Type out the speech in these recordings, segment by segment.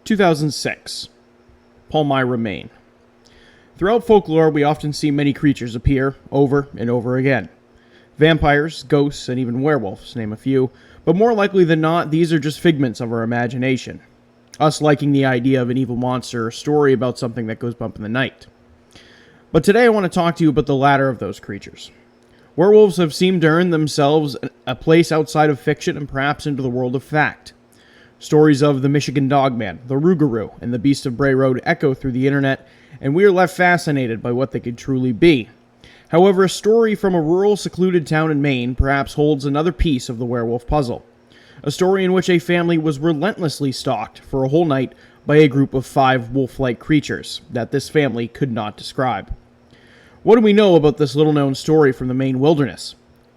2006. Palmyra, Maine. Throughout folklore, we often see many creatures appear over and over again. Vampires, ghosts, and even werewolves, name a few, but more likely than not, these are just figments of our imagination. Us liking the idea of an evil monster or story about something that goes bump in the night. But today I want to talk to you about the latter of those creatures. Werewolves have seemed to earn themselves a place outside of fiction and perhaps into the world of fact. Stories of the Michigan Dogman, the Rougarou, and the Beast of Bray Road echo through the internet, and we are left fascinated by what they could truly be. However, a story from a rural, secluded town in Maine perhaps holds another piece of the werewolf puzzle. A story in which a family was relentlessly stalked for a whole night by a group of 5 wolf-like creatures that this family could not describe. What do we know about this little-known story from the Maine Wilderness?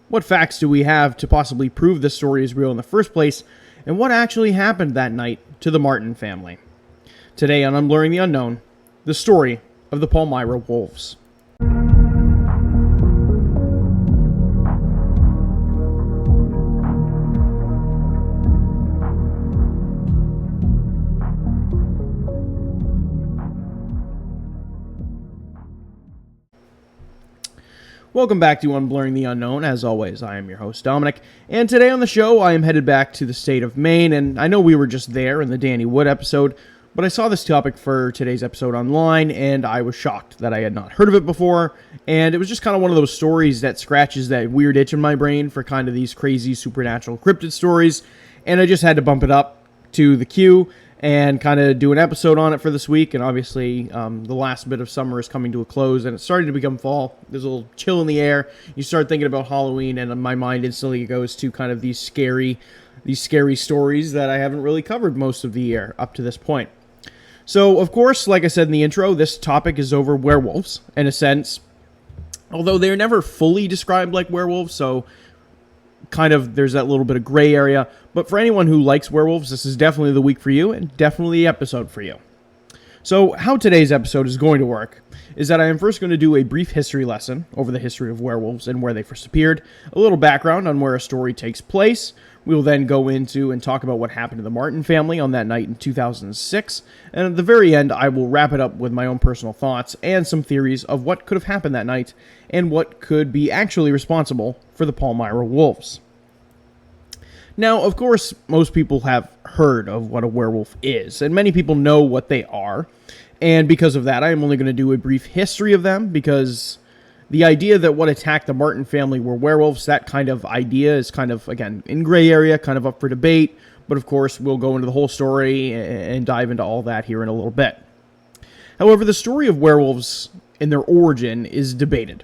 What facts do we have to possibly prove this story is real in the first place? And what actually happened that night to the Martin family? Today on Unblurring the Unknown, the story of the Palmyra Wolves. Welcome back to Unblurring the Unknown. As always, I am your host, Dominic, and today on the show, I am headed back to the state of Maine, and I know we were just there in the Danny Wood episode, but I saw this topic for today's episode online, and I was shocked that I had not heard of it before, and it was just kind of one of those stories that scratches that weird itch in my brain for kind of these crazy supernatural cryptid stories, and I just had to bump it up to the queue and kind of do an episode on it for this week. And obviously, the last bit of summer is coming to a close, and it's starting to become fall. There's a little chill in the air. You start thinking about Halloween, and my mind instantly goes to kind of these scary stories that I haven't really covered most of the year up to this point. So, of course, like I said in the intro, this topic is over werewolves, in a sense. Although they're never fully described like werewolves, so kind of there's that little bit of gray area. But for anyone who likes werewolves, this is definitely the week for you and definitely the episode for you. So how today's episode is going to work is that I am first going to do a brief history lesson over the history of werewolves and where they first appeared, a little background on where a story takes place. We will then go into and talk about what happened to the Martin family on that night in 2006, and at the very end I will wrap it up with my own personal thoughts and some theories of what could have happened that night and what could be actually responsible for the Palmyra Wolves. Now, of course, most people have heard of what a werewolf is, and many people know what they are, and because of that, I am only going to do a brief history of them, because the idea that what attacked the Martin family were werewolves, that kind of idea is kind of, again, in gray area, kind of up for debate, but of course, we'll go into the whole story and dive into all that here in a little bit. However, the story of werewolves and their origin is debated,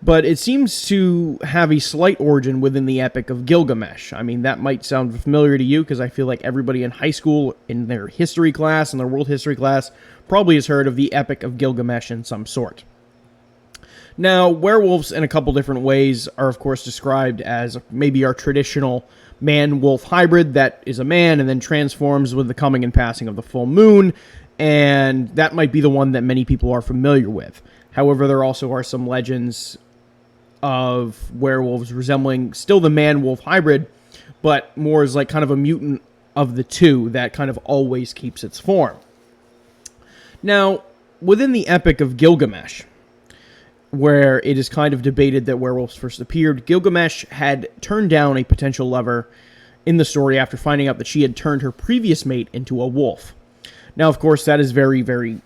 but it seems to have a slight origin within the Epic of Gilgamesh. I mean, that might sound familiar to you, because I feel like everybody in high school, in their history class, in their world history class, probably has heard of the Epic of Gilgamesh in some sort. Now, werewolves in a couple different ways are, of course, described as maybe our traditional man-wolf hybrid that is a man and then transforms with the coming and passing of the full moon, and that might be the one that many people are familiar with. However, there also are some legends of werewolves resembling still the man-wolf hybrid, but more as like kind of a mutant of the two that kind of always keeps its form. Now, within the Epic of Gilgamesh, where it is kind of debated that werewolves first appeared, Gilgamesh had turned down a potential lover in the story after finding out that she had turned her previous mate into a wolf. Now, of course, that is very, very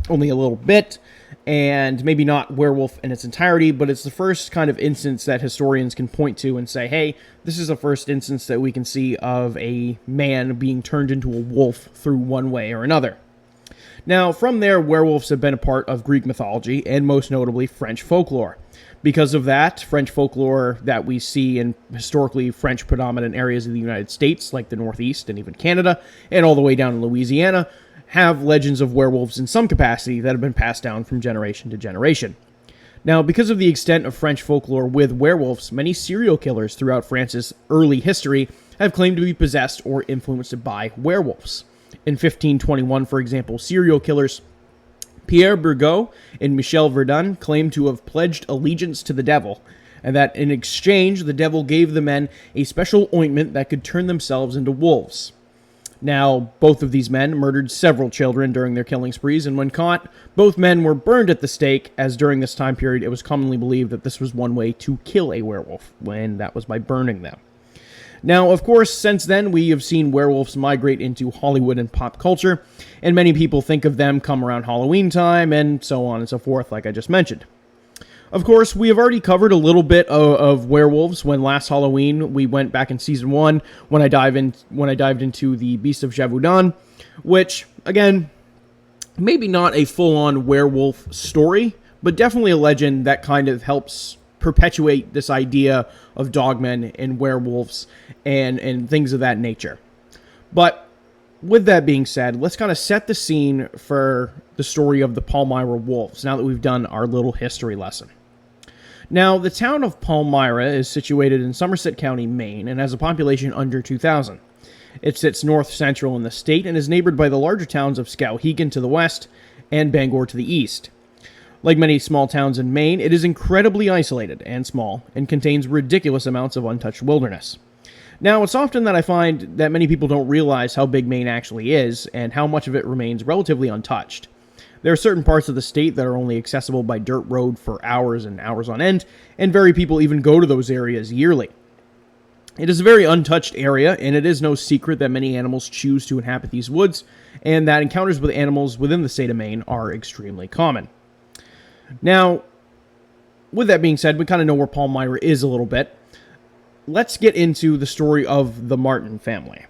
only a little bit, and maybe not werewolf in its entirety, but it's the first kind of instance that historians can point to and say, hey, this is the first instance that we can see of a man being turned into a wolf through one way or another. Now, from there, werewolves have been a part of Greek mythology, and most notably French folklore. Because of that, French folklore that we see in historically French-predominant areas of the United States, like the Northeast and even Canada, and all the way down in Louisiana, have legends of werewolves in some capacity that have been passed down from generation to generation. Now, because of the extent of French folklore with werewolves, many serial killers throughout France's early history have claimed to be possessed or influenced by werewolves. In 1521, for example, serial killers Pierre Burgot and Michel Verdun claimed to have pledged allegiance to the devil, and that in exchange, the devil gave the men a special ointment that could turn themselves into wolves. Now, both of these men murdered several children during their killing sprees, and when caught, both men were burned at the stake, as during this time period it was commonly believed that this was one way to kill a werewolf, when that was by burning them. Now, of course, since then, we have seen werewolves migrate into Hollywood and pop culture, and many people think of them come around Halloween time, and so on and so forth, like I just mentioned. Of course, we have already covered a little bit of werewolves when last Halloween we went back in Season 1 when I dived into the Beast of Gévaudan, which, again, maybe not a full-on werewolf story, but definitely a legend that kind of helps perpetuate this idea of dogmen and werewolves and things of that nature. But with that being said, let's kind of set the scene for the story of the Palmyra wolves now that we've done our little history lesson. Now, the town of Palmyra is situated in Somerset County, Maine, and has a population under 2,000. It sits north-central in the state and is neighbored by the larger towns of Skowhegan to the west and Bangor to the east. Like many small towns in Maine, it is incredibly isolated and small and contains ridiculous amounts of untouched wilderness. Now, it's often that I find that many people don't realize how big Maine actually is and how much of it remains relatively untouched. There are certain parts of the state that are only accessible by dirt road for hours and hours on end, and very people even go to those areas yearly. It is a very untouched area, and it is no secret that many animals choose to inhabit these woods, and that encounters with animals within the state of Maine are extremely common. Now, with that being said, we kind of know where Palmyra is a little bit. Let's get into the story of the Martin family.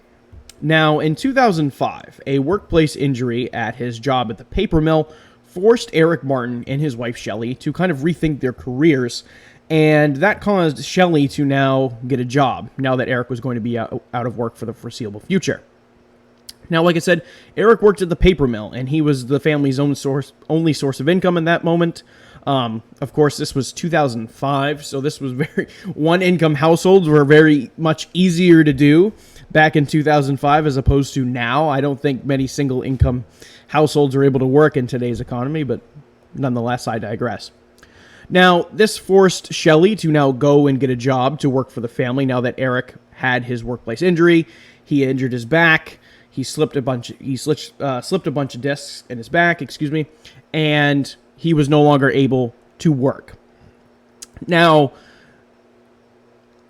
Now, in 2005, a workplace injury at his job at the paper mill forced Eric Martin and his wife Shelley to kind of rethink their careers, and that caused Shelley to now get a job, now that Eric was going to be out of work for the foreseeable future. Now, like I said, Eric worked at the paper mill, and he was the family's only source of income in that moment. Of course, this was 2005, so this was one-income households were very much easier to do back in 2005 as opposed to now. I don't think many single-income households are able to work in today's economy, but nonetheless, I digress. Now, this forced Shelley to now go and get a job to work for the family now that Eric had his workplace injury. He injured his back. He slipped a bunch of discs in his back, and he was no longer able to work. Now,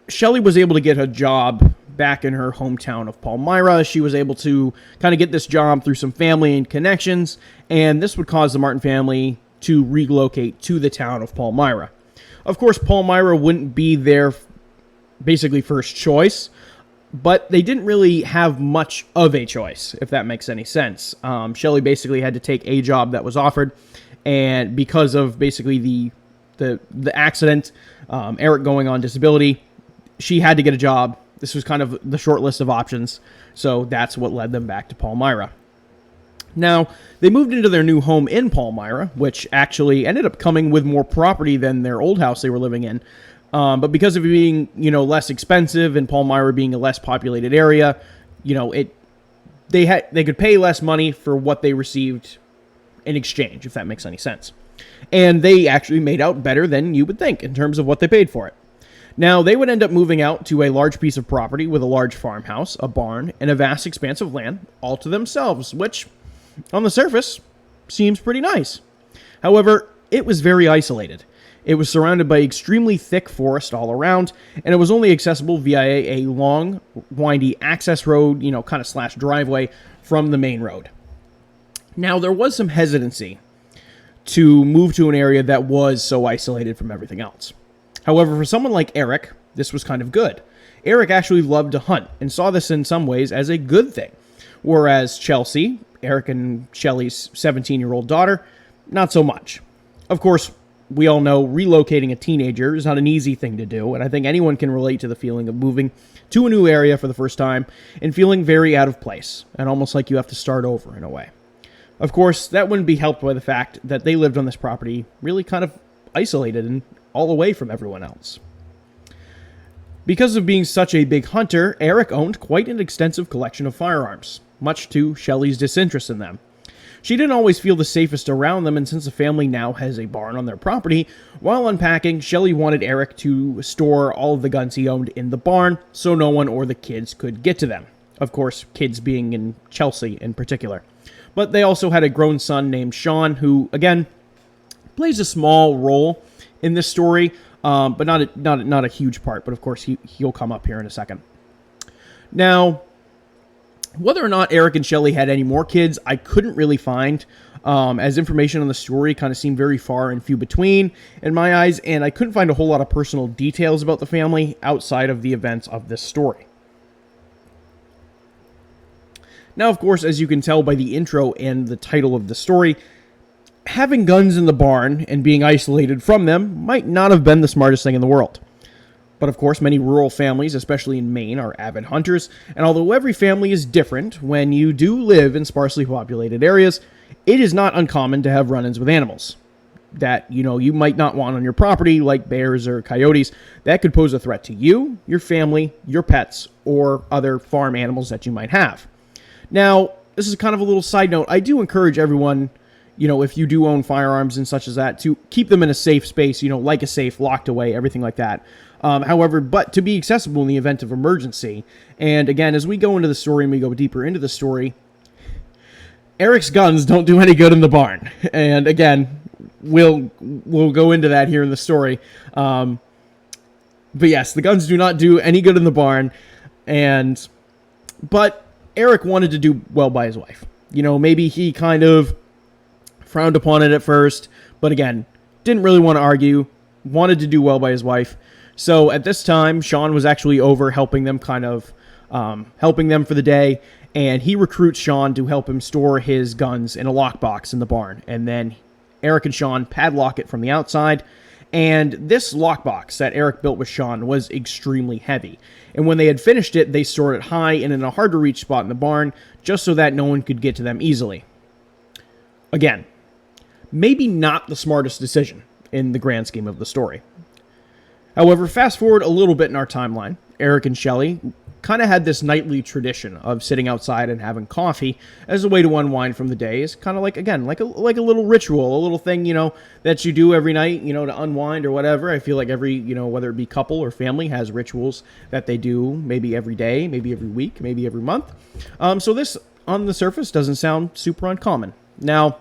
Shelley was able to get a job back in her hometown of Palmyra. She was able to kind of get this job through some family and connections, and this would cause the Martin family to relocate to the town of Palmyra. Of course, Palmyra wouldn't be their basically first choice, but they didn't really have much of a choice, if that makes any sense. Shelley basically had to take a job that was offered, and because of basically the accident, Eric going on disability, she had to get a job. This was kind of the short list of options, so that's what led them back to Palmyra. Now, they moved into their new home in Palmyra, which actually ended up coming with more property than their old house they were living in. But because of it being, less expensive and Palmyra being a less populated area, they could pay less money for what they received in exchange, if that makes any sense. And they actually made out better than you would think in terms of what they paid for it. Now, they would end up moving out to a large piece of property with a large farmhouse, a barn, and a vast expanse of land, all to themselves, which, on the surface, seems pretty nice. However, it was very isolated. It was surrounded by extremely thick forest all around, and it was only accessible via a long, windy access road, kind of slash driveway from the main road. Now, there was some hesitancy to move to an area that was so isolated from everything else. However, for someone like Eric, this was kind of good. Eric actually loved to hunt and saw this in some ways as a good thing, whereas Chelsea, Eric and Shelley's 17-year-old daughter, not so much. Of course, we all know relocating a teenager is not an easy thing to do, and I think anyone can relate to the feeling of moving to a new area for the first time and feeling very out of place, and almost like you have to start over in a way. Of course, that wouldn't be helped by the fact that they lived on this property really kind of isolated and all away from everyone else. Because of being such a big hunter, Eric owned quite an extensive collection of firearms, much to Shelley's disinterest in them. She didn't always feel the safest around them, and since the family now has a barn on their property, while unpacking, Shelley wanted Eric to store all of the guns he owned in the barn so no one or the kids could get to them. Of course, kids being in Chelsea in particular. But they also had a grown son named Sean, who, again, plays a small role in this story, but not a huge part. But of course, he'll come up here in a second. Now, whether or not Eric and Shelley had any more kids, I couldn't really find, as information on the story kind of seemed very far and few between in my eyes, and I couldn't find a whole lot of personal details about the family outside of the events of this story. Now, of course, as you can tell by the intro and the title of the story, having guns in the barn and being isolated from them might not have been the smartest thing in the world. But of course, many rural families, especially in Maine, are avid hunters, and although every family is different, when you do live in sparsely populated areas, it is not uncommon to have run-ins with animals that, you might not want on your property, like bears or coyotes, that could pose a threat to you, your family, your pets, or other farm animals that you might have. Now, this is kind of a little side note. I do encourage everyone, if you do own firearms and such as that, to keep them in a safe space, like a safe, locked away, everything like that. However, but to be accessible in the event of emergency. And again, as we go into the story and we go deeper into the story, Eric's guns don't do any good in the barn. And again, we'll go into that here in the story. But yes, the guns do not do any good in the barn. But Eric wanted to do well by his wife. Maybe he kind of frowned upon it at first, but again, didn't really want to argue, wanted to do well by his wife. So at this time, Sean was actually over helping them helping them for the day, and he recruits Sean to help him store his guns in a lockbox in the barn. And then Eric and Sean padlock it from the outside. And this lockbox that Eric built with Sean was extremely heavy. And when they had finished it, they stored it high and in a hard-to-reach spot in the barn, just so that no one could get to them easily. Again, maybe not the smartest decision in the grand scheme of the story. However, fast forward a little bit in our timeline, Eric and Shelley kind of had this nightly tradition of sitting outside and having coffee as a way to unwind from the day. It's kind of like, again, like a little ritual, a little thing, that you do every night, to unwind or whatever. I feel like every, whether it be couple or family, has rituals that they do maybe every day, maybe every week, maybe every month. So this, on the surface, doesn't sound super uncommon. Now,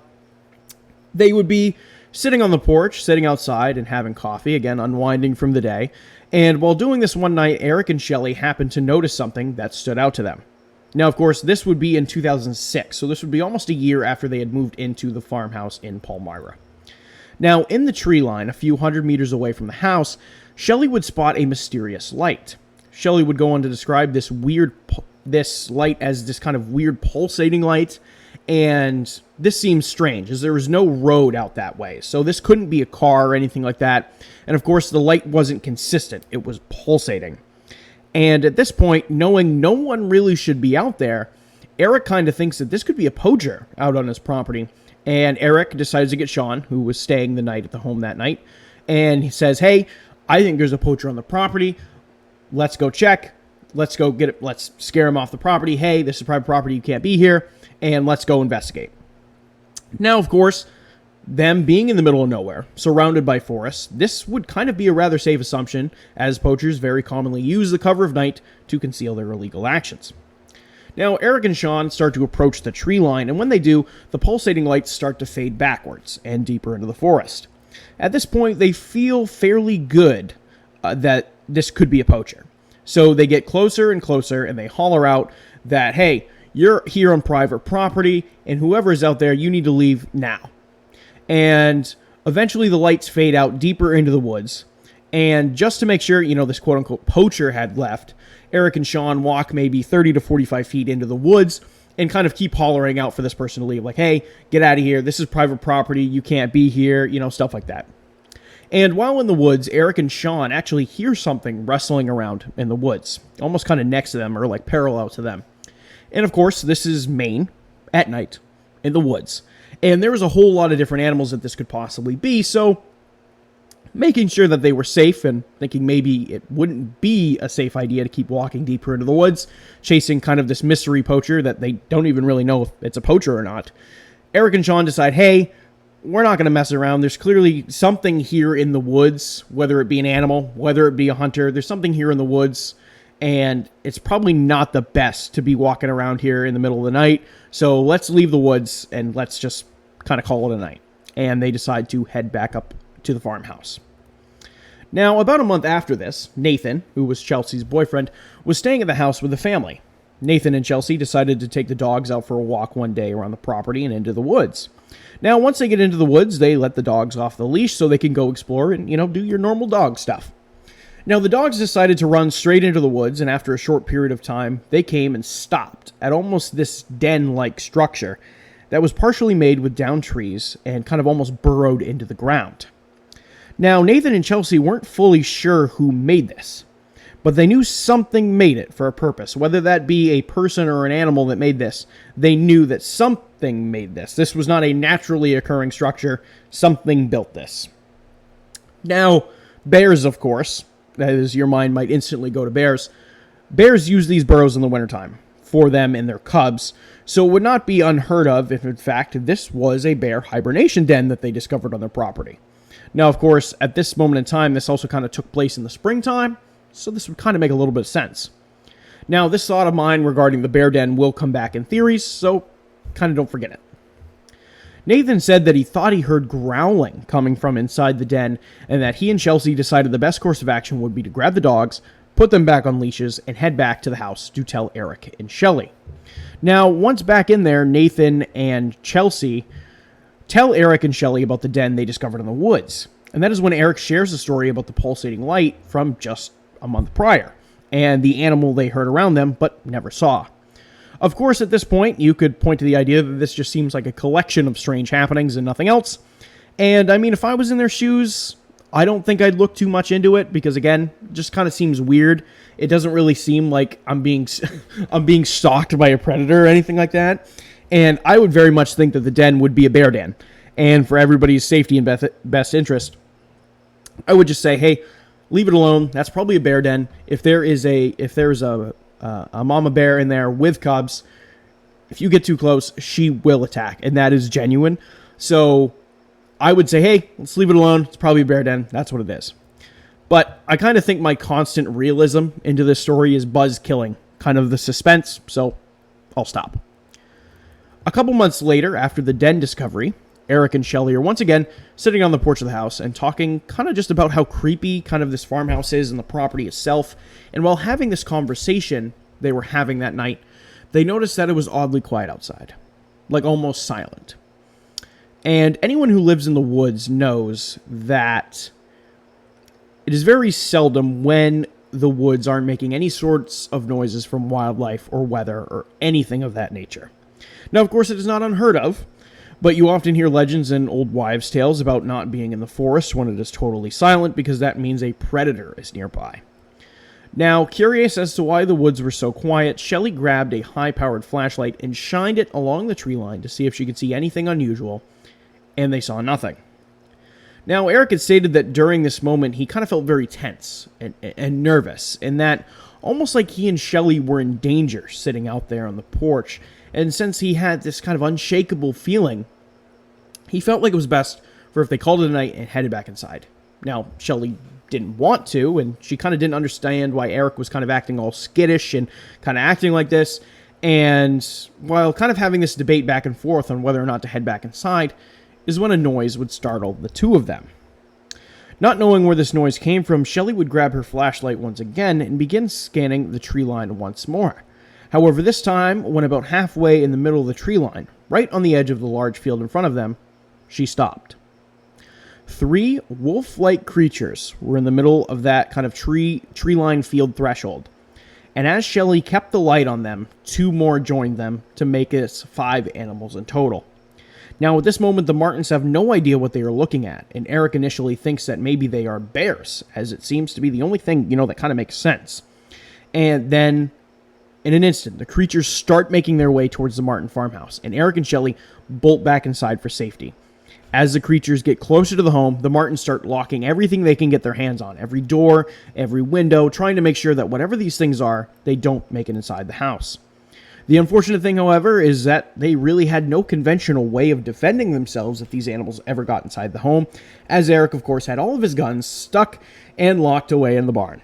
they would be sitting on the porch, sitting outside and having coffee, again, unwinding from the day. And while doing this one night, Eric and Shelley happened to notice something that stood out to them. Now, of course, this would be in 2006, so this would be almost a year after they had moved into the farmhouse in Palmyra. Now, in the tree line, a few hundred meters away from the house, Shelley would spot a mysterious light. Shelley would go on to describe this light as this kind of weird pulsating light, and this seems strange, as there was no road out that way, so this couldn't be a car or anything like that. And of course, the light wasn't consistent. It was pulsating. And at this point, knowing no one really should be out there, Eric kind of thinks that this could be a poacher out on his property. And Eric decides to get Sean, who was staying the night at the home that night, and he says, "Hey, I think there's a poacher on the property. Let's go check. Let's go get it. Let's scare him off the property. Hey, this is private property. You can't be here. And let's go investigate." Now, of course, them being in the middle of nowhere, surrounded by forests, this would kind of be a rather safe assumption, as poachers very commonly use the cover of night to conceal their illegal actions. Now, Eric and Sean start to approach the tree line, and when they do, the pulsating lights start to fade backwards and deeper into the forest. At this point, they feel fairly good that this could be a poacher. So they get closer and closer, and they holler out that, "Hey, you're here on private property, and whoever is out there, you need to leave now." And eventually the lights fade out deeper into the woods. And just to make sure, this quote-unquote poacher had left, Eric and Sean walk maybe 30 to 45 feet into the woods and kind of keep hollering out for this person to leave. Like, "Hey, get out of here. This is private property. You can't be here," stuff like that. And while in the woods, Eric and Sean actually hear something rustling around in the woods, almost kind of next to them or like parallel to them. And of course, this is Maine at night in the woods. And there was a whole lot of different animals that this could possibly be, so making sure that they were safe and thinking maybe it wouldn't be a safe idea to keep walking deeper into the woods, chasing kind of this mystery poacher that they don't even really know if it's a poacher or not, Eric and Sean decide, "Hey, we're not going to mess around. There's clearly something here in the woods, whether it be an animal, whether it be a hunter. There's something here in the woods, and it's probably not the best to be walking around here in the middle of the night, so let's leave the woods and let's just kind of call it a night. And they decide to head back up to the farmhouse. Now, about a month after this, Nathan, who was Chelsea's boyfriend, was staying at the house with the family. Nathan and Chelsea decided to take the dogs out for a walk one day around the property and into the woods. Now, once they get into the woods, they let the dogs off the leash so they can go explore and, do your normal dog stuff. Now, the dogs decided to run straight into the woods, and after a short period of time, they came and stopped at almost this den-like structure that was partially made with downed trees and kind of almost burrowed into the ground. Now, Nathan and Chelsea weren't fully sure who made this, but they knew something made it for a purpose. Whether that be a person or an animal that made this, they knew that something made this. This was not a naturally occurring structure. Something built this. Now, bears, of course, as your mind might instantly go to bears, bears use these burrows in the wintertime for them and their cubs, so it would not be unheard of if, in fact, this was a bear hibernation den that they discovered on their property. Now, of course, at this moment in time, this also kind of took place in the springtime, so this would kind of make a little bit of sense. Now, this thought of mine regarding the bear den will come back in theories, so kind of don't forget it. Nathan said that he thought he heard growling coming from inside the den, and that he and Chelsea decided the best course of action would be to grab the dogs, put them back on leashes, and head back to the house to tell Eric and Shelley. Now, once back in there, Nathan and Chelsea tell Eric and Shelley about the den they discovered in the woods. And that is when Eric shares the story about the pulsating light from just a month prior, and the animal they heard around them but never saw. Of course, at this point, you could point to the idea that this just seems like a collection of strange happenings and nothing else. And, I mean, if I was in their shoes, I don't think I'd look too much into it because, again, it just kind of seems weird. It doesn't really seem like I'm being stalked by a predator or anything like that. And I would very much think that the den would be a bear den. And for everybody's safety and best interest, I would just say, hey, leave it alone. That's probably a bear den. If there's a mama bear in there with cubs, if you get too close, she will attack. And that is genuine. So I would say, hey, let's leave it alone. It's probably a bear den. That's what it is. But I kind of think my constant realism into this story is buzz killing, kind of the suspense, so I'll stop. A couple months later, after the den discovery, Eric and Shelley are once again sitting on the porch of the house and talking kind of just about how creepy kind of this farmhouse is and the property itself. And while having this conversation they were having that night, they noticed that it was oddly quiet outside, like almost silent. And anyone who lives in the woods knows that it is very seldom when the woods aren't making any sorts of noises from wildlife or weather or anything of that nature. Now, of course, it is not unheard of, but you often hear legends and old wives' tales about not being in the forest when it is totally silent because that means a predator is nearby. Now, curious as to why the woods were so quiet, Shelley grabbed a high-powered flashlight and shined it along the tree line to see if she could see anything unusual, and they saw nothing. Now, Eric had stated that during this moment, he kind of felt very tense and nervous, and that almost like he and Shelley were in danger sitting out there on the porch. And since he had this kind of unshakable feeling, he felt like it was best for if they called it a night and headed back inside. Now, Shelley didn't want to, and she kind of didn't understand why Eric was kind of acting all skittish and kind of acting like this. And while kind of having this debate back and forth on whether or not to head back inside, is when a noise would startle the two of them. Not knowing where this noise came from, Shelley would grab her flashlight once again and begin scanning the tree line once more. However, this time, when about halfway in the middle of the tree line, right on the edge of the large field in front of them, she stopped. 3 wolf-like creatures were in the middle of that kind of tree line field threshold. And as Shelley kept the light on them, 2 more joined them to make it 5 animals in total. Now, at this moment, the Martins have no idea what they are looking at, and Eric initially thinks that maybe they are bears, as it seems to be the only thing, that kind of makes sense. And then, in an instant, the creatures start making their way towards the Martin farmhouse, and Eric and Shelley bolt back inside for safety. As the creatures get closer to the home, the Martins start locking everything they can get their hands on, every door, every window, trying to make sure that whatever these things are, they don't make it inside the house. The unfortunate thing, however, is that they really had no conventional way of defending themselves if these animals ever got inside the home, as Eric, of course, had all of his guns stuck and locked away in the barn.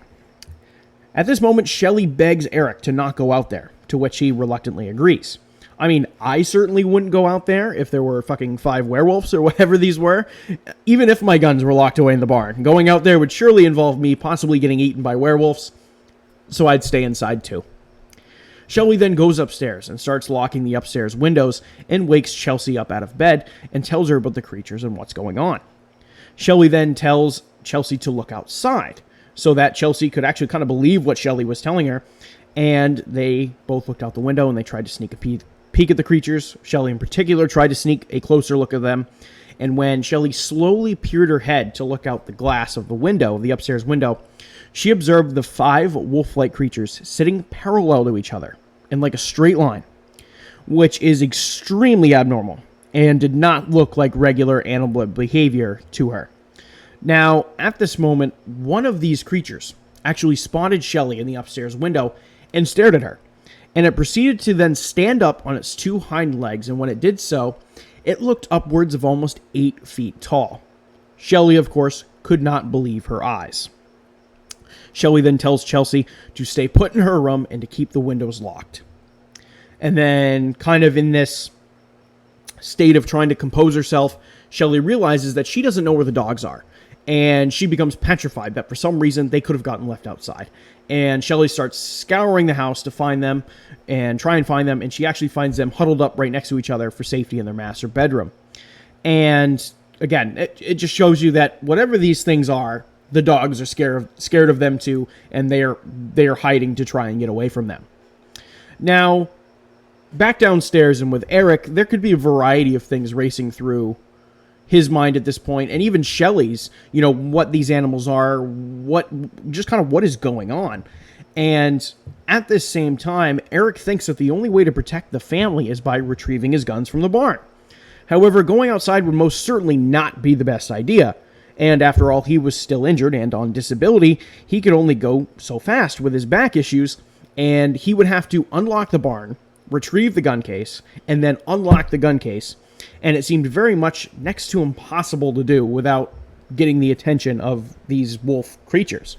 At this moment, Shelley begs Eric to not go out there, to which he reluctantly agrees. I mean, I certainly wouldn't go out there if there were fucking 5 werewolves or whatever these were, even if my guns were locked away in the barn. Going out there would surely involve me possibly getting eaten by werewolves, so I'd stay inside too. Shelley then goes upstairs and starts locking the upstairs windows and wakes Chelsea up out of bed and tells her about the creatures and what's going on. Shelley then tells Chelsea to look outside so that Chelsea could actually kind of believe what Shelley was telling her, and they both looked out the window and they tried to sneak a peek at the creatures. Shelley in particular tried to sneak a closer look at them, and when Shelley slowly peered her head to look out the glass of the window, the upstairs window, she observed the 5 wolf-like creatures sitting parallel to each other in like a straight line, which is extremely abnormal and did not look like regular animal behavior to her. Now, at this moment, one of these creatures actually spotted Shelley in the upstairs window and stared at her, and it proceeded to then stand up on its 2 hind legs, and when it did so, it looked upwards of almost 8 feet tall. Shelley, of course, could not believe her eyes. Shelley then tells Chelsea to stay put in her room and to keep the windows locked. And then, kind of in this state of trying to compose herself, Shelley realizes that she doesn't know where the dogs are. And she becomes petrified that for some reason they could have gotten left outside. And Shelley starts scouring the house to find them and try and find them. And she actually finds them huddled up right next to each other for safety in their master bedroom. And again, it just shows you that whatever these things are, the dogs are scared of them too, and they are hiding to try and get away from them. Now, back downstairs and with Eric, there could be a variety of things racing through his mind at this point, and even Shelley's, what these animals are, what is going on. And at this same time, Eric thinks that the only way to protect the family is by retrieving his guns from the barn. However, going outside would most certainly not be the best idea. And after all, he was still injured and on disability. He could only go so fast with his back issues, and he would have to unlock the barn, retrieve the gun case, and then unlock the gun case. And it seemed very much next to impossible to do without getting the attention of these wolf creatures.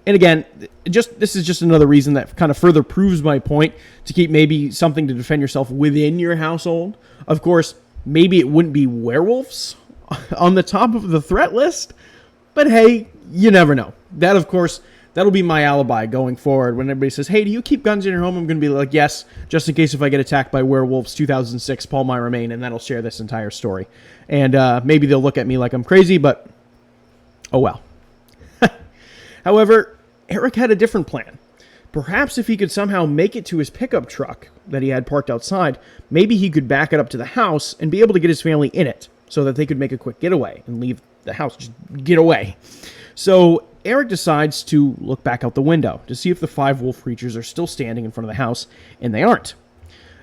And again, this is just another reason that kind of further proves my point to keep maybe something to defend yourself within your household. Of course, maybe it wouldn't be werewolves on the top of the threat list, but hey, you never know. That, of course, that'll be my alibi going forward. When everybody says, hey, do you keep guns in your home? I'm going to be like, yes, just in case if I get attacked by werewolves, 2006, Palmyra, Maine, and that'll share this entire story. And maybe they'll look at me like I'm crazy, but oh well. However, Eric had a different plan. Perhaps if he could somehow make it to his pickup truck that he had parked outside, maybe he could back it up to the house and be able to get his family in it so that they could make a quick getaway and leave the house, just get away. So Eric decides to look back out the window to see if the 5 wolf creatures are still standing in front of the house, and they aren't.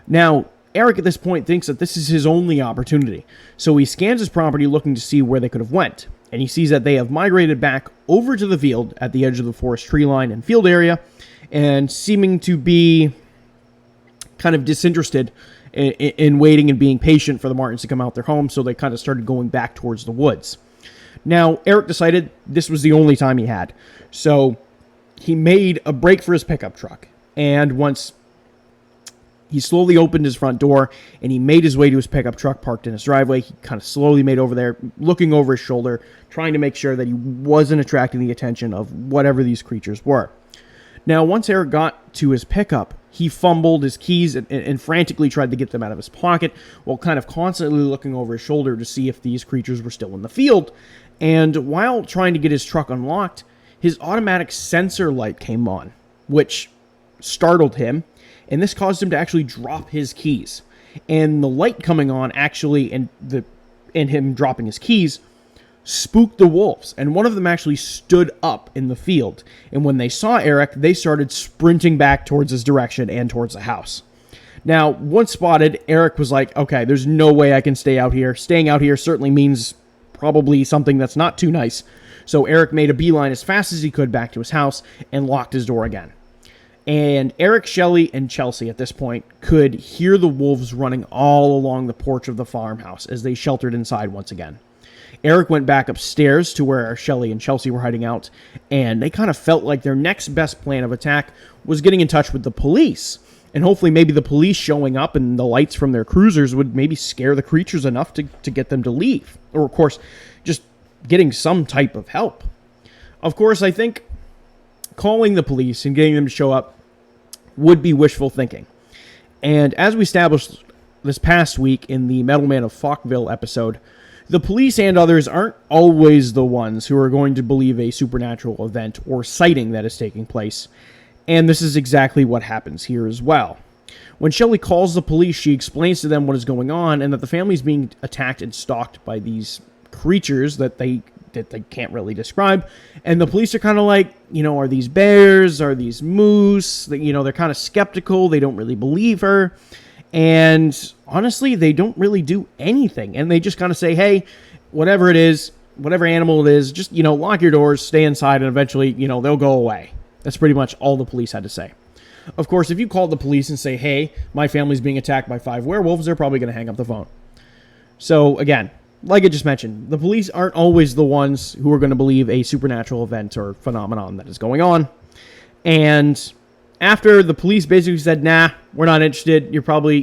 Now, Eric at this point thinks that this is his only opportunity, so he scans his property looking to see where they could have went, and he sees that they have migrated back over to the field at the edge of the forest tree line and field area, and seeming to be kind of disinterested in waiting and being patient for the Martins to come out their home, so they kind of started going back towards the woods. Now, Eric decided this was the only time he had, so he made a break for his pickup truck, and once he slowly opened his front door, and he made his way to his pickup truck parked in his driveway. He kind of slowly made over there, looking over his shoulder, trying to make sure that he wasn't attracting the attention of whatever these creatures were. Now, once Eric got to his pickup, he fumbled his keys and frantically tried to get them out of his pocket while kind of constantly looking over his shoulder to see if these creatures were still in the field. And while trying to get his truck unlocked, his automatic sensor light came on, which startled him, and this caused him to actually drop his keys. And the light coming on actually, and him dropping his keys, spooked the wolves, and one of them actually stood up in the field. And when they saw Eric, they started sprinting back towards his direction and towards the house. Now, once spotted, Eric was like, okay, there's no way I can stay out here. Staying out here certainly means probably something that's not too nice. So Eric made a beeline as fast as he could back to his house and locked his door again. And Eric, Shelley, and Chelsea at this point could hear the wolves running all along the porch of the farmhouse as they sheltered inside once again. Eric went back upstairs to where Shelley and Chelsea were hiding out, and they kind of felt like their next best plan of attack was getting in touch with the police. And hopefully maybe the police showing up and the lights from their cruisers would maybe scare the creatures enough to get them to leave. Or, of course, just getting some type of help. Of course, I think calling the police and getting them to show up would be wishful thinking. And as we established this past week in the Metal Man of Falkville episode, the police and others aren't always the ones who are going to believe a supernatural event or sighting that is taking place. And this is exactly what happens here as well. When Shelley calls the police, she explains to them what is going on and that the family is being attacked and stalked by these creatures that they can't really describe. And the police are kind of like, are these bears? Are these moose? They're kind of skeptical. They don't really believe her. And honestly, they don't really do anything. And they just kind of say, hey, whatever it is, whatever animal it is, just, lock your doors, stay inside, and eventually, they'll go away. That's pretty much all the police had to say. Of course, if you call the police and say, hey, my family's being attacked by 5 werewolves, they're probably going to hang up the phone. So, again, like I just mentioned, the police aren't always the ones who are going to believe a supernatural event or phenomenon that is going on. And after the police basically said, nah, we're not interested, you're probably,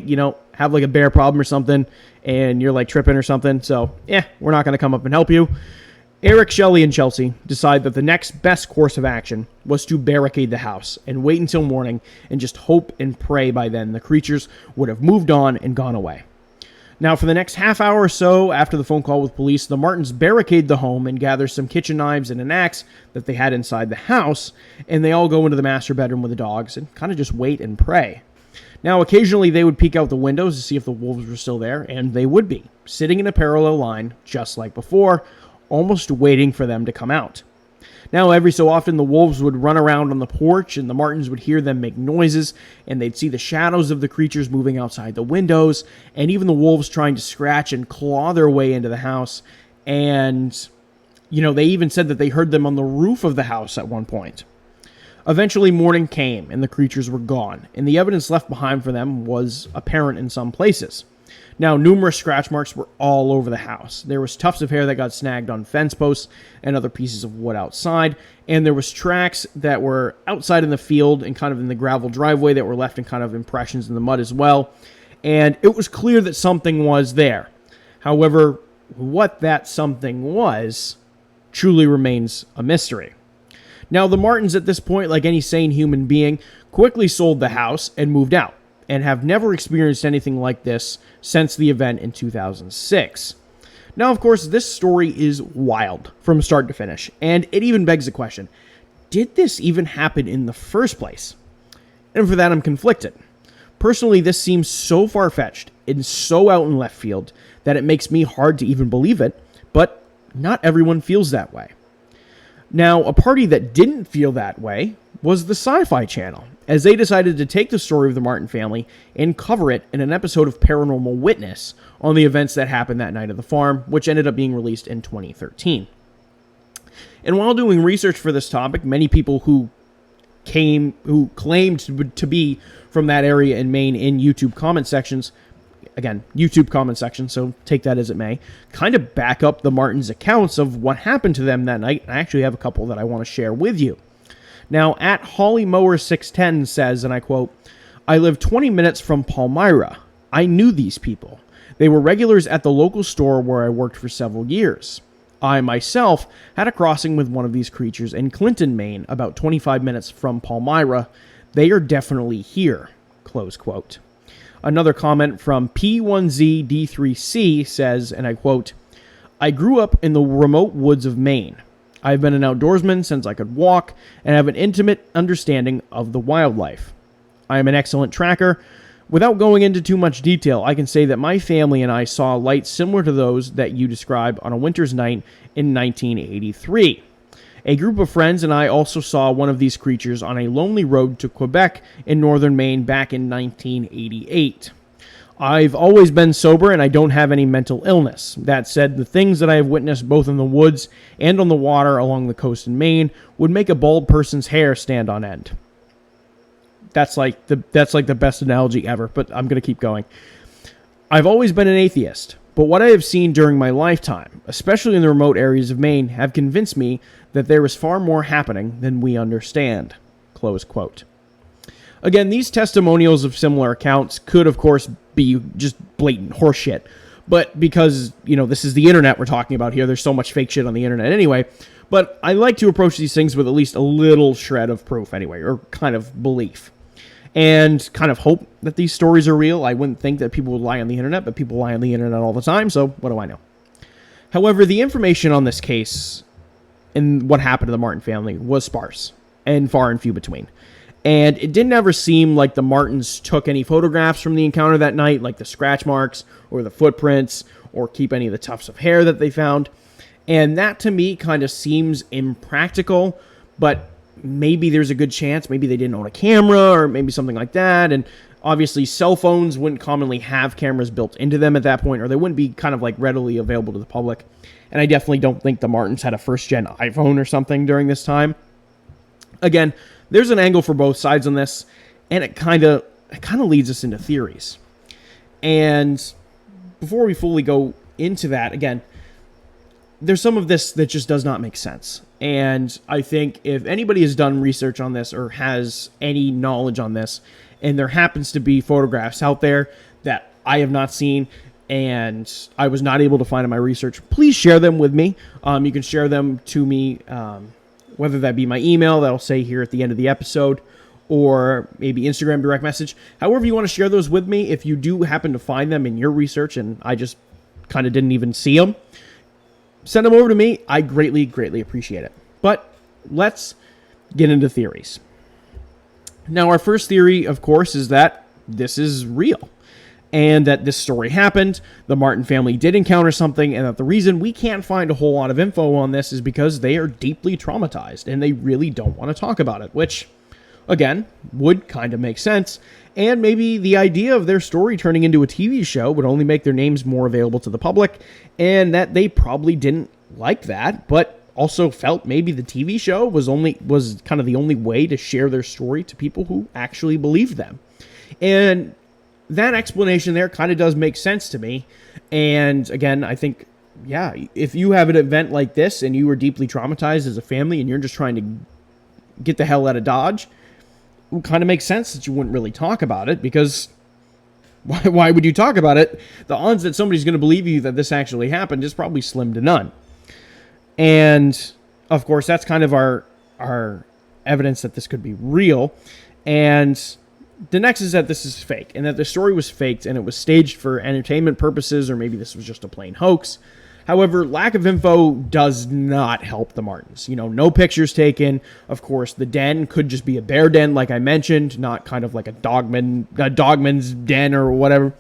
have like a bear problem or something, and you're like tripping or something, so, we're not going to come up and help you. Eric, Shelley, and Chelsea decide that the next best course of action was to barricade the house and wait until morning and just hope and pray by then the creatures would have moved on and gone away. Now, for the next half hour or so after the phone call with police, the Martins barricade the home and gather some kitchen knives and an axe that they had inside the house, and they all go into the master bedroom with the dogs and kind of just wait and pray. Now, occasionally they would peek out the windows to see if the wolves were still there, and they would be, sitting in a parallel line, just like before, almost waiting for them to come out. Now, every so often, the wolves would run around on the porch, and the Martins would hear them make noises, and they'd see the shadows of the creatures moving outside the windows, and even the wolves trying to scratch and claw their way into the house. And, they even said that they heard them on the roof of the house at one point. Eventually, morning came, and the creatures were gone, and the evidence left behind for them was apparent in some places. Now, numerous scratch marks were all over the house. There was tufts of hair that got snagged on fence posts and other pieces of wood outside, and there was tracks that were outside in the field and kind of in the gravel driveway that were left in kind of impressions in the mud as well. And it was clear that something was there. However, what that something was truly remains a mystery. Now, the Martins at this point, like any sane human being, quickly sold the house and moved out, and have never experienced anything like this since the event in 2006. Now, of course, this story is wild from start to finish, and it even begs the question, did this even happen in the first place? And for that, I'm conflicted. Personally, this seems so far-fetched and so out in left field that it makes me hard to even believe it, but not everyone feels that way. Now, a party that didn't feel that way was the Sci-Fi Channel, as they decided to take the story of the Martin family and cover it in an episode of Paranormal Witness on the events that happened that night at the farm, which ended up being released in 2013. And while doing research for this topic, many people who claimed to be from that area in Maine in YouTube comment sections, again, YouTube comment section, so take that as it may, kind of back up the Martins' accounts of what happened to them that night. I actually have a couple that I want to share with you. Now, at HollyMower610 says, and I quote, "I live 20 minutes from Palmyra. I knew these people. They were regulars at the local store where I worked for several years. I myself had a crossing with one of these creatures in Clinton, Maine, about 25 minutes from Palmyra. They are definitely here." Close quote. Another comment from P1ZD3C says, and I quote, "I grew up in the remote woods of Maine. I've been an outdoorsman since I could walk and have an intimate understanding of the wildlife. I am an excellent tracker. Without going into too much detail, I can say that my family and I saw lights similar to those that you describe on a winter's night in 1983. A group of friends and I also saw one of these creatures on a lonely road to Quebec in northern Maine back in 1988. I've always been sober and I don't have any mental illness. That said, the things that I have witnessed both in the woods and on the water along the coast in Maine would make a bald person's hair stand on end." That's like the best analogy ever, but I'm going to keep going. "I've always been an atheist, But what I have seen during my lifetime, especially in the remote areas of Maine, have convinced me that there is far more happening than we understand." Close quote. Again, these testimonials of similar accounts could, of course, be just blatant horseshit. But because, this is the internet we're talking about here, there's so much fake shit on the internet anyway. But I like to approach these things with at least a little shred of proof anyway, or kind of belief. And kind of hope that these stories are real. I wouldn't think that people would lie on the internet, but people lie on the internet all the time, so what do I know? However, the information on this case and what happened to the Martin family was sparse and far and few between. And it didn't ever seem like the Martins took any photographs from the encounter that night, like the scratch marks or the footprints, or keep any of the tufts of hair that they found. And that to me kind of seems impractical, but maybe there's a good chance. Maybe they didn't own a camera or maybe something like that. And obviously cell phones wouldn't commonly have cameras built into them at that point, or they wouldn't be kind of like readily available to the public. And I definitely don't think the Martins had a first-gen iPhone or something during this time. Again, there's an angle for both sides on this, and it kind of leads us into theories. And before we fully go into that, again, there's some of this that just does not make sense. And I think if anybody has done research on this or has any knowledge on this, and there happens to be photographs out there that I have not seen and I was not able to find in my research, please share them with me. You can share them to me, whether that be my email that I'll say here at the end of the episode, or maybe Instagram direct message. However you want to share those with me, if you do happen to find them in your research and I just kind of didn't even see them, send them over to me. I greatly, greatly appreciate it. But let's get into theories. Now, our first theory, of course, is that this is real and that this story happened. The Martin family did encounter something, and that the reason we can't find a whole lot of info on this is because they are deeply traumatized and they really don't want to talk about it, which, again, would kind of make sense. And maybe the idea of their story turning into a TV show would only make their names more available to the public, and that they probably didn't like that, but also felt maybe the TV show was kind of the only way to share their story to people who actually believed them. And that explanation there kind of does make sense to me. And again, I think, yeah, if you have an event like this and you were deeply traumatized as a family and you're just trying to get the hell out of Dodge, it kind of makes sense that you wouldn't really talk about it, because why would you talk about it? The odds that somebody's going to believe you that this actually happened is probably slim to none. And of course, that's kind of our evidence that this could be real. And the next is that this is fake, and that the story was faked and it was staged for entertainment purposes, or maybe this was just a plain hoax. However, lack of info does not help the Martins. No pictures taken. Of course, the den could just be a bear den, like I mentioned, not kind of like a dogman's den or whatever.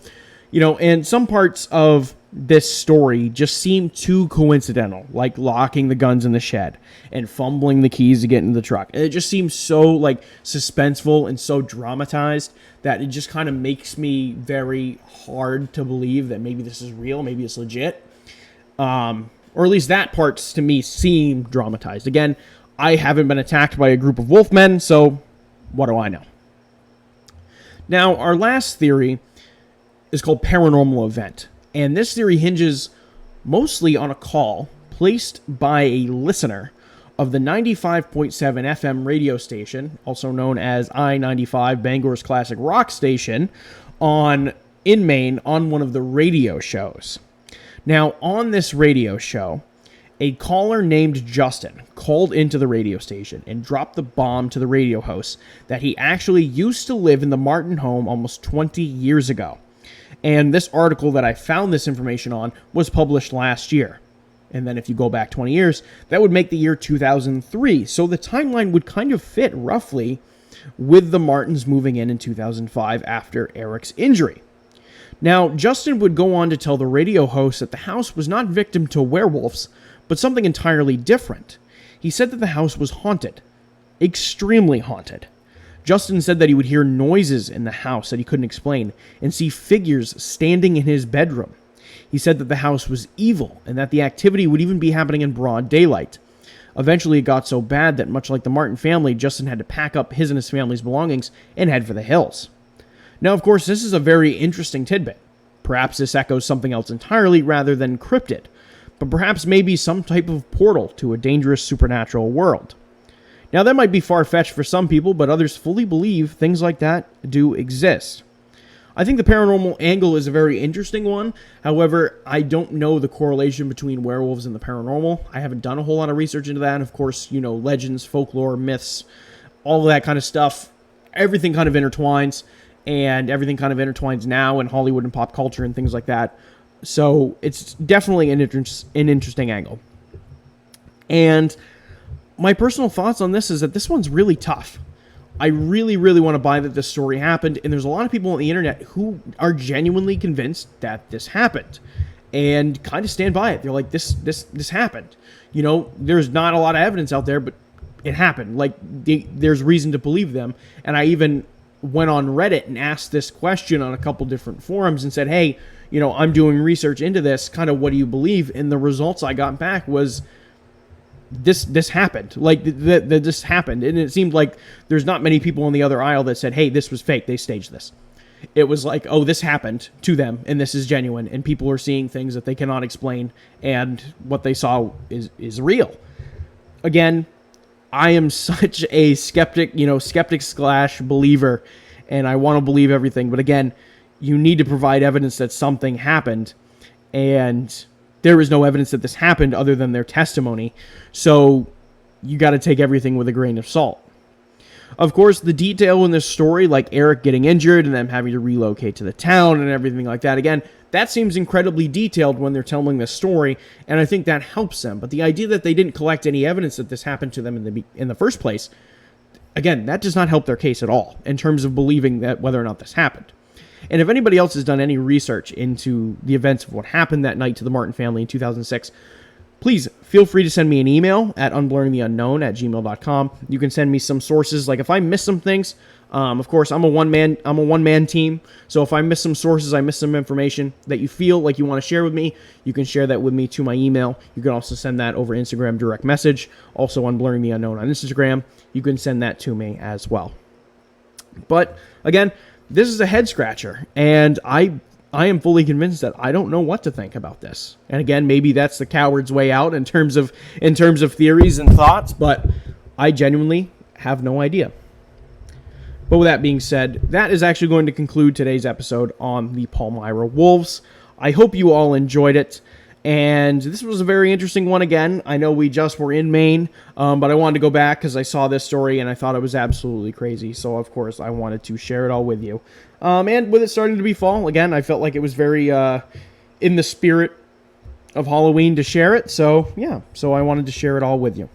And some parts of this story just seem too coincidental, like locking the guns in the shed and fumbling the keys to get into the truck. And it just seems so suspenseful and so dramatized that it just kind of makes me very hard to believe that maybe this is real, maybe it's legit. Or at least that parts to me seem dramatized. Again, I haven't been attacked by a group of wolfmen, so what do I know? Now, our last theory is called paranormal event. And this theory hinges mostly on a call placed by a listener of the 95.7 FM radio station, also known as I-95, Bangor's classic rock station, in Maine on one of the radio shows. Now, on this radio show, a caller named Justin called into the radio station and dropped the bomb to the radio host that he actually used to live in the Martin home almost 20 years ago. And this article that I found this information on was published last year. And then if you go back 20 years, that would make the year 2003. So the timeline would kind of fit roughly with the Martins moving in 2005 after Eric's injury. Now, Justin would go on to tell the radio host that the house was not victim to werewolves, but something entirely different. He said that the house was haunted. Extremely haunted. Justin said that he would hear noises in the house that he couldn't explain and see figures standing in his bedroom. He said that the house was evil and that the activity would even be happening in broad daylight. Eventually, it got so bad that, much like the Martin family, Justin had to pack up his and his family's belongings and head for the hills. Now, of course, this is a very interesting tidbit. Perhaps this echoes something else entirely rather than cryptid, but perhaps maybe some type of portal to a dangerous supernatural world. Now, that might be far-fetched for some people, but others fully believe things like that do exist. I think the paranormal angle is a very interesting one. However, I don't know the correlation between werewolves and the paranormal. I haven't done a whole lot of research into that. And of course, legends, folklore, myths, all of that kind of stuff, everything kind of intertwines, and everything kind of intertwines now in Hollywood and pop culture and things like that. So it's definitely an interesting angle. And my personal thoughts on this is that this one's really tough. I really, really want to buy that this story happened, and there's a lot of people on the internet who are genuinely convinced that this happened, and kind of stand by it. They're like, this happened. There's not a lot of evidence out there, but it happened. Like, there's reason to believe them. And I even went on Reddit and asked this question on a couple different forums and said, hey, I'm doing research into this. Kind of, what do you believe? And the results I got back was, this happened. Like, this happened. And it seemed like there's not many people on the other aisle that said, hey, this was fake, they staged this. It was like, oh, this happened to them, and this is genuine, and people are seeing things that they cannot explain, and what they saw is real. Again, I am such a skeptic, skeptic/believer, and I want to believe everything. But again, you need to provide evidence that something happened, and there is no evidence that this happened other than their testimony. So you got to take everything with a grain of salt. Of course, the detail in this story, like Eric getting injured and them having to relocate to the town and everything like that, again, that seems incredibly detailed when they're telling this story, and I think that helps them. But the idea that they didn't collect any evidence that this happened to them in the first place, again, that does not help their case at all in terms of believing that whether or not this happened. And if anybody else has done any research into the events of what happened that night to the Martin family in 2006, please feel free to send me an email at unblurringtheunknown@gmail.com. You can send me some sources. Like, if I miss some things, of course, I'm a one-man team. So if I miss some sources, I miss some information that you feel like you want to share with me, you can share that with me to my email. You can also send that over Instagram direct message. Also, Unblurring the Unknown on Instagram. You can send that to me as well. But again, this is a head scratcher, and I am fully convinced that I don't know what to think about this. And again, maybe that's the coward's way out in terms of theories and thoughts, but I genuinely have no idea. But with that being said, that is actually going to conclude today's episode on the Palmyra Wolves. I hope you all enjoyed it. And this was a very interesting one again. I know we just were in Maine, but I wanted to go back because I saw this story and I thought it was absolutely crazy. So, of course, I wanted to share it all with you. And with it starting to be fall, again, I felt like it was very in the spirit of Halloween to share it. So, yeah, so I wanted to share it all with you.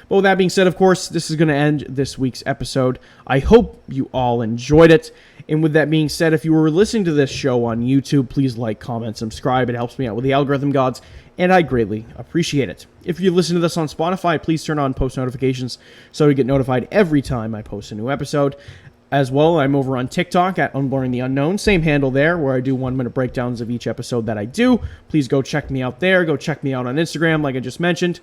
But with that being said, of course, this is going to end this week's episode. I hope you all enjoyed it. And with that being said, if you were listening to this show on YouTube, please like, comment, subscribe. It helps me out with the algorithm gods, and I greatly appreciate it. If you listen to this on Spotify, please turn on post notifications so you get notified every time I post a new episode. As well, I'm over on TikTok at Unblurring the Unknown. Same handle there, where I do 1-minute breakdowns of each episode that I do. Please go check me out there. Go check me out on Instagram, like I just mentioned.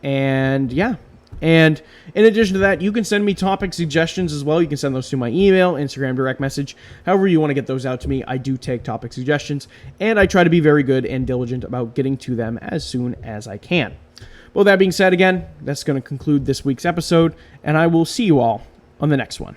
And yeah. And in addition to that, you can send me topic suggestions as well. You can send those to my email, Instagram direct message, however you want to get those out to me. I do take topic suggestions, and I try to be very good and diligent about getting to them as soon as I can. But with that being said, again, that's going to conclude this week's episode, and I will see you all on the next one.